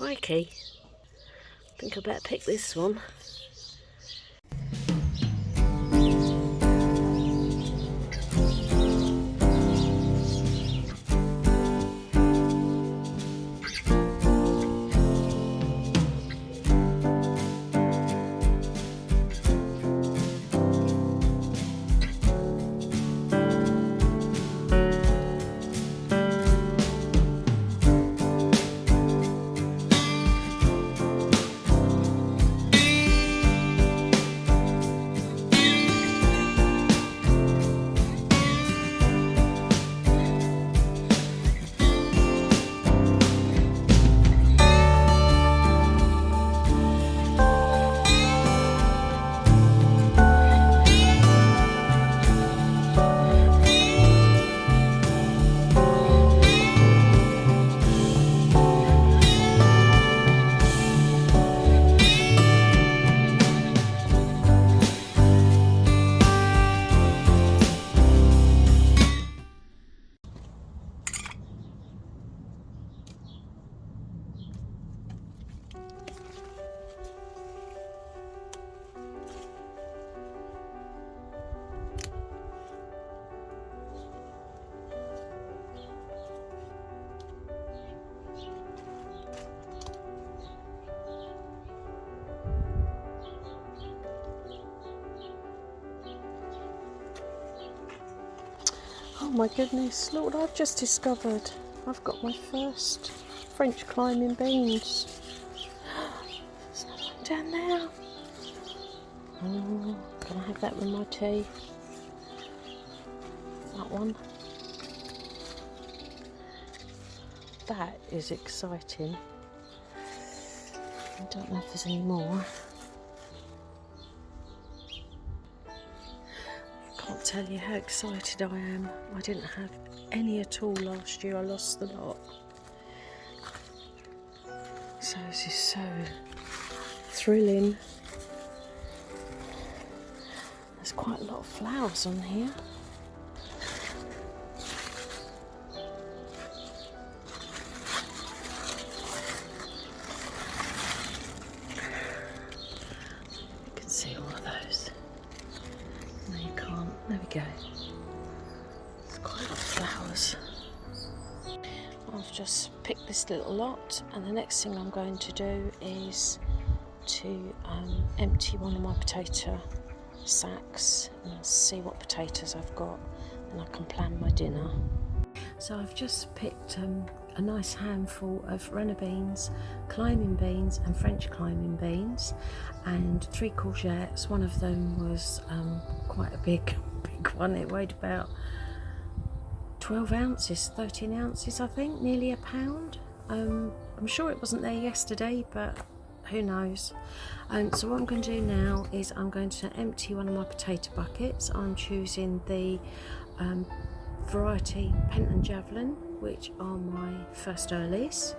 Crikey. I think I better pick this one. Oh my goodness, look what I've just discovered. I've got my first French climbing beans. There's another one down there. Oh, can I have that with my tea? That one. That is exciting. I don't know if there's any more. Can't tell you how excited I am. I didn't have any at all last year. I lost the lot. So this is so thrilling. There's quite a lot of flowers on here. You can see all of those. No, you can't. There we go. There's quite a lot of flowers. I've just picked this little lot, and the next thing I'm going to do is to empty one of my potato sacks and see what potatoes I've got, and I can plan my dinner. So I've just picked a nice handful of runner beans, climbing beans and French climbing beans, and 3 courgettes. One of them was quite a big one. It weighed about 12 ounces, 13 ounces I think, nearly a pound. I'm sure it wasn't there yesterday, but who knows. So what I'm going to do now is I'm going to empty one of my potato buckets. I'm choosing the variety Penton Javelin, which are my first earlies.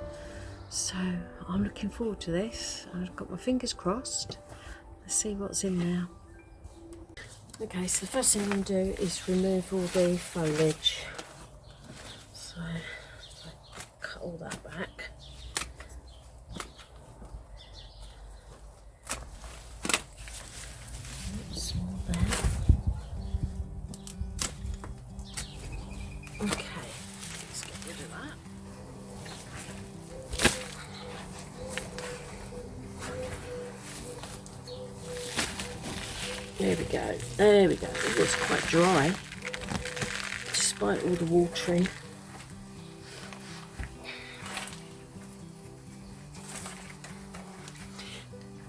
So I'm looking forward to this. I've got my fingers crossed. Let's see what's in there. Okay, so the first thing I'm going to do is remove all the foliage. So cut all that back. Oops, more there. Okay, let's get rid of that. There we go, there we go. It was quite dry, despite all the watering.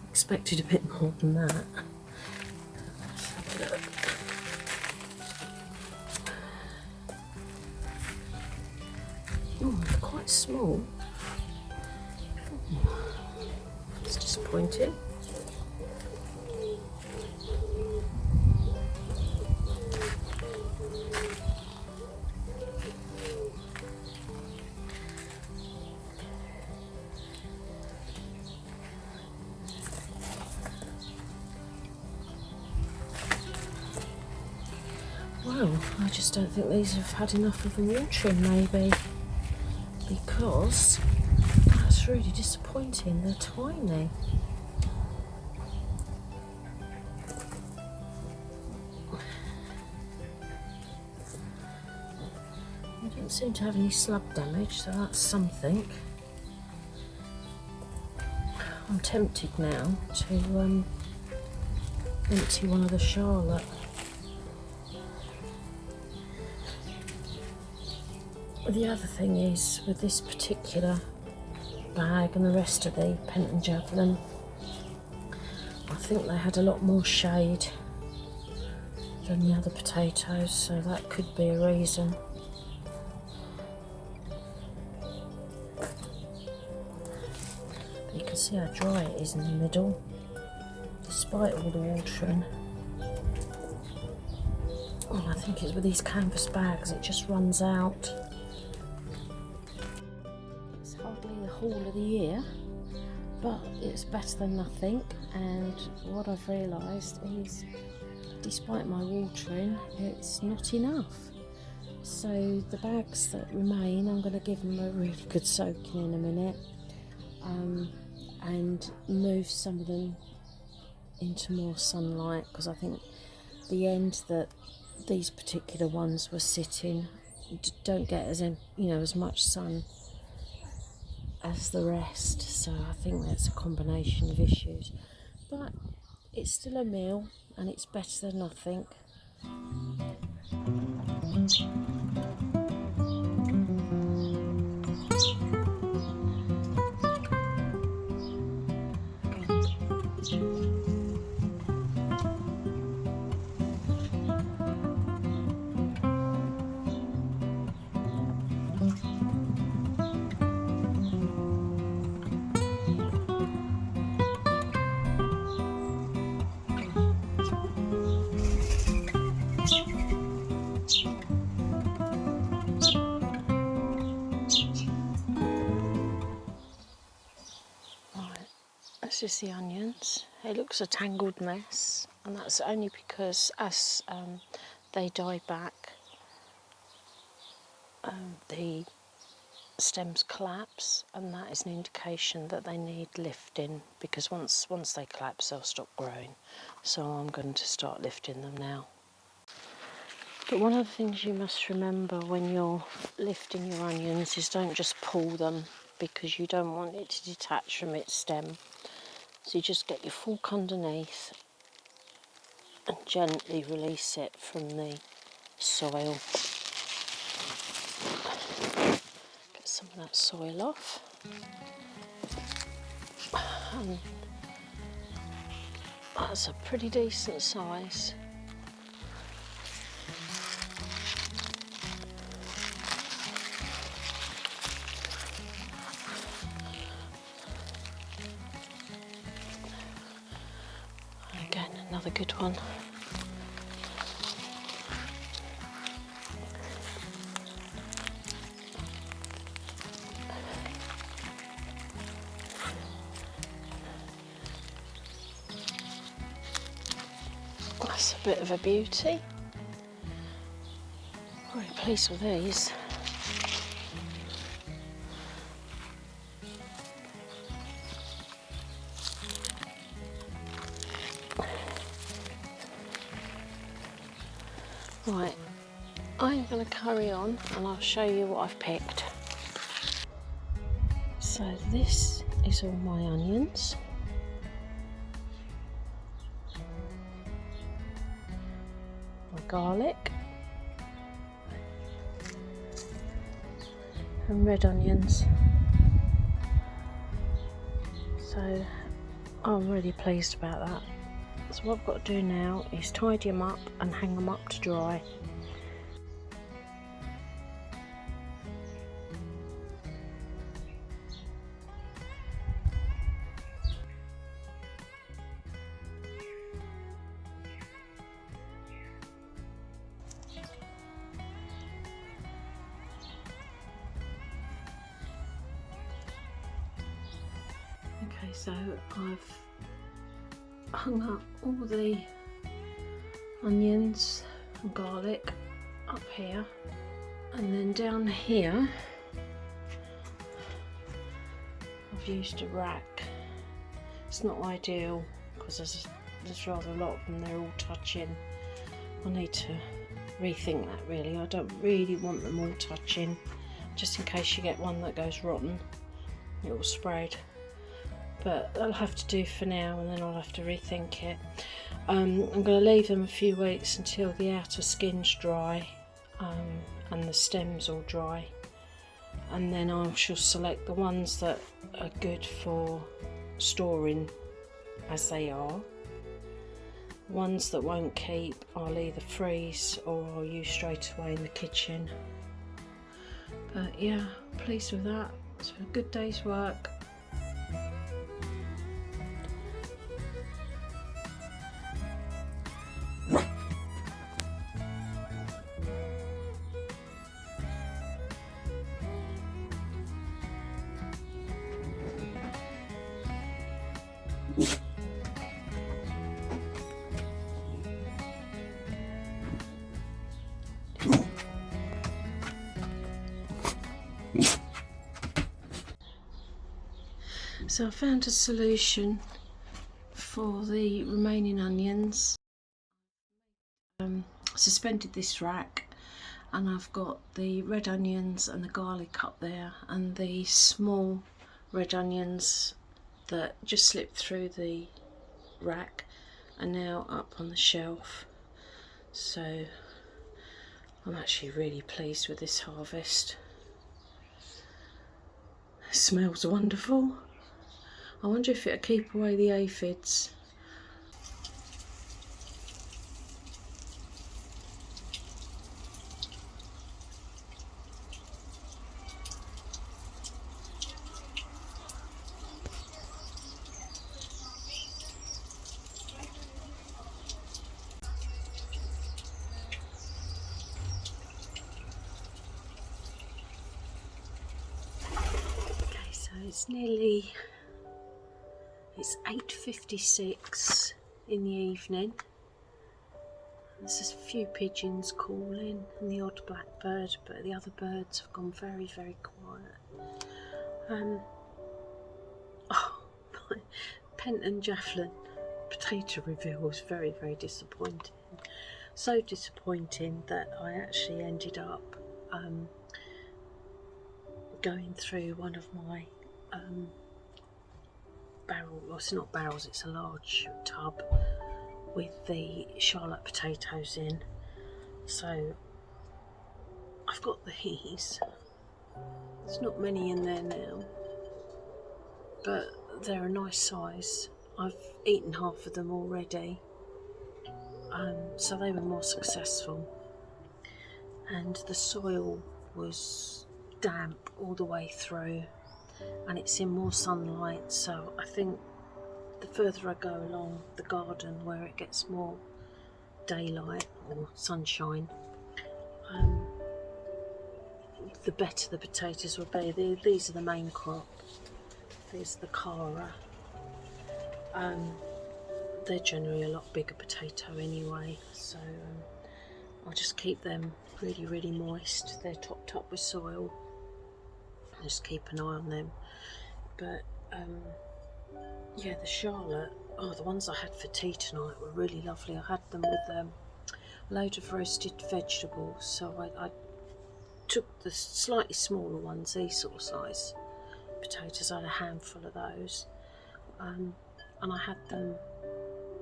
Expected a bit more than that. Let's have a look. Oh, they're quite small. It's disappointing. Well, I just don't think these have had enough of the watering, maybe, because that's That's really disappointing, they're tiny. I don't seem to have any slug damage, so that's something. I'm tempted now to empty one of the Charlotte. The other thing is, with this particular bag and the rest of the Penton Javelin, I think they had a lot more shade than the other potatoes, so that could be a reason. But you can see how dry it is in the middle, despite all the watering. And I think it's with these canvas bags, it just runs out. It's hardly the haul of the year, but it's better than nothing. And what I've realised is, despite my watering, it's not enough. So the bags that remain, I'm going to give them a really good soaking in a minute, and move some of them into more sunlight, because I think the end that these particular ones were sitting don't get as much sun as the rest. So I think that's a combination of issues, but it's still a meal and it's better than nothing. This is the onions. It looks a tangled mess, and that's only because as they die back, the stems collapse, and that is an indication that they need lifting, because once they collapse they'll stop growing. So I'm going to start lifting them now. But one of the things you must remember when you're lifting your onions is don't just pull them, because you don't want it to detach from its stem. So you just get your fork underneath and gently release it from the soil. Get some of that soil off. And that's a pretty decent size. Again, another good one. That's a bit of a beauty. Very pleased with these. Right, I'm going to carry on and I'll show you what I've picked. So this is all my onions. My garlic. And red onions. So I'm really pleased about that. So what I've got to do now is tidy them up and hang them up to dry. Okay, so I've hung up all the onions and garlic up here, and then down here I've I've used a rack. It's not ideal because there's rather a lot of them, they're all touching. I need to rethink that really. I don't really want them all touching, just in case you get one that goes rotten, it will spread. But that'll have to do for now, and then I'll have to rethink it. I'm going to leave them a few weeks until the outer skin's dry and the stems all dry, and then I shall select the ones that are good for storing as they are. Ones that won't keep, I'll either freeze or I'll use straight away in the kitchen. But yeah, pleased with that. It's been a good day's work. So I found a solution for the remaining onions. Suspended this rack, and I've got the red onions and the garlic up there, and the small red onions that just slipped through the rack are now up on the shelf. So I'm actually really pleased with this harvest. It smells wonderful. I wonder if it'll keep away the aphids. Okay, so it's 8:56 in the evening. There's a few pigeons calling and the odd blackbird, but the other birds have gone very, very quiet. My Penton Jafflin potato reveal was very, very disappointing. So disappointing that I actually ended up going through one of my well, it's not barrels, it's a large tub with the Charlotte potatoes in. So I've got these. There's not many in there now, but they're a nice size. I've eaten half of them already, so they were more successful. And the soil was damp all the way through, and it's in more sunlight, so I think the further I go along the garden where it gets more daylight or sunshine, the better the potatoes will be. These are the main crop. These are the Cara. They're generally a lot bigger potato anyway, so I'll just keep them really, really moist. They're topped up with soil. I'll just keep an eye on them. But yeah, the Charlotte, the ones I had for tea tonight were really lovely. I had them with a load of roasted vegetables, so I took the slightly smaller ones, these sort of size potatoes. I had a handful of those, and I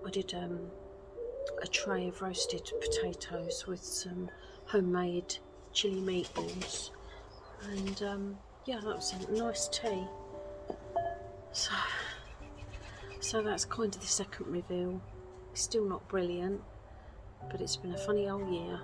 did a tray of roasted potatoes with some homemade chili meatballs, and yeah, that was a nice tea. So that's kind of the second reveal. It's still not brilliant, but it's been a funny old year.